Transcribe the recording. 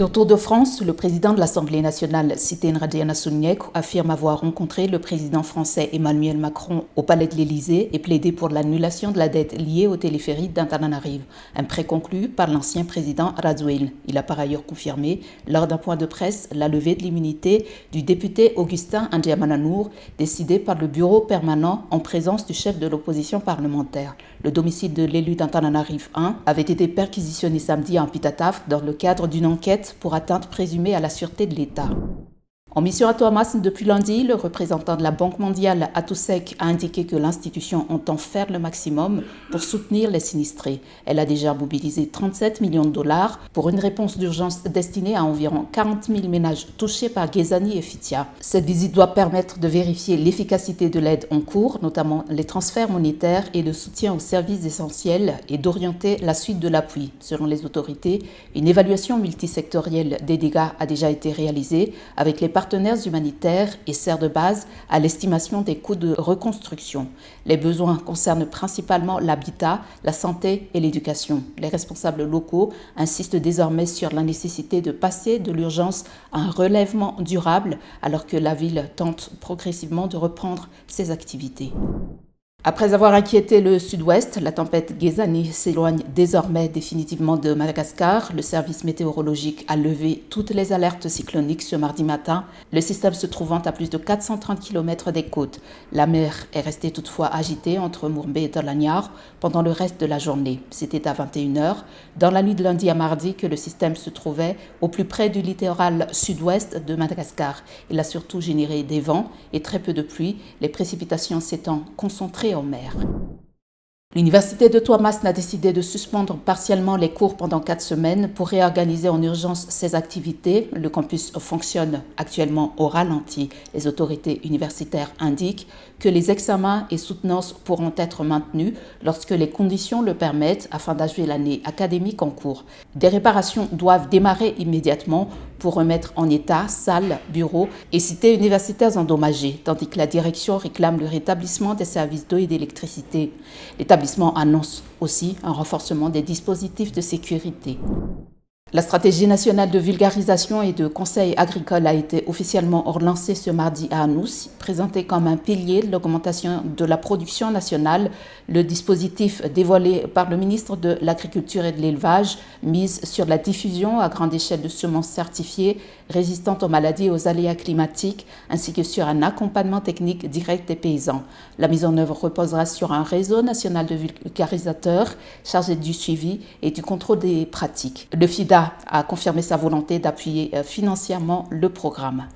De retour de France, le président de l'Assemblée nationale, Sitting Radiana Souniek, affirme avoir rencontré le président français Emmanuel Macron au Palais de l'Élysée et plaidé pour l'annulation de la dette liée au téléphérique d'Antananarive, un prêt conclu par l'ancien président Rajoelina. Il a par ailleurs confirmé, lors d'un point de presse, la levée de l'immunité du député Augustin Andiamananour, décidé par le bureau permanent en présence du chef de l'opposition parlementaire. Le domicile de l'élu d'Antananarive 1 avait été perquisitionné samedi à Ampitataf dans le cadre d'une enquête pour atteinte présumée à la sûreté de l'État. En mission à Thomas, depuis lundi, le représentant de la Banque mondiale, Atousek, a indiqué que l'institution entend faire le maximum pour soutenir les sinistrés. Elle a déjà mobilisé 37 millions de dollars pour une réponse d'urgence destinée à environ 40 000 ménages touchés par Gezani et Fitia. Cette visite doit permettre de vérifier l'efficacité de l'aide en cours, notamment les transferts monétaires et de soutien aux services essentiels, et d'orienter la suite de l'appui. Selon les autorités, une évaluation multisectorielle des dégâts a déjà été réalisée avec les partenaires humanitaires et sert de base à l'estimation des coûts de reconstruction. Les besoins concernent principalement l'habitat, la santé et l'éducation. Les responsables locaux insistent désormais sur la nécessité de passer de l'urgence à un relèvement durable alors que la ville tente progressivement de reprendre ses activités. Après avoir inquiété le sud-ouest, la tempête Gezani s'éloigne désormais définitivement de Madagascar. Le service météorologique a levé toutes les alertes cycloniques ce mardi matin, le système se trouvant à plus de 430 km des côtes. La mer est restée toutefois agitée entre Mourbé et Tolagnar pendant le reste de la journée. C'était à 21h, dans la nuit de lundi à mardi, que le système se trouvait au plus près du littoral sud-ouest de Madagascar. Il a surtout généré des vents et très peu de pluie, les précipitations s'étant concentrées en mer. L'Université de Thomas a décidé de suspendre partiellement les cours pendant 4 semaines pour réorganiser en urgence ses activités. Le campus fonctionne actuellement au ralenti. Les autorités universitaires indiquent que les examens et soutenances pourront être maintenus lorsque les conditions le permettent afin d'achever l'année académique en cours. Des réparations doivent démarrer immédiatement pour remettre en état salles, bureaux et cités universitaires endommagées, tandis que la direction réclame le rétablissement des services d'eau et d'électricité. L'établissement annonce aussi un renforcement des dispositifs de sécurité. La stratégie nationale de vulgarisation et de conseil agricole a été officiellement relancée ce mardi à Anous. Présenté comme un pilier de l'augmentation de la production nationale, le dispositif dévoilé par le ministre de l'Agriculture et de l'Élevage mise sur la diffusion à grande échelle de semences certifiées résistantes aux maladies et aux aléas climatiques, ainsi que sur un accompagnement technique direct des paysans. La mise en œuvre reposera sur un réseau national de vulgarisateurs chargé du suivi et du contrôle des pratiques. Le FIDA a confirmé sa volonté d'appuyer financièrement le programme.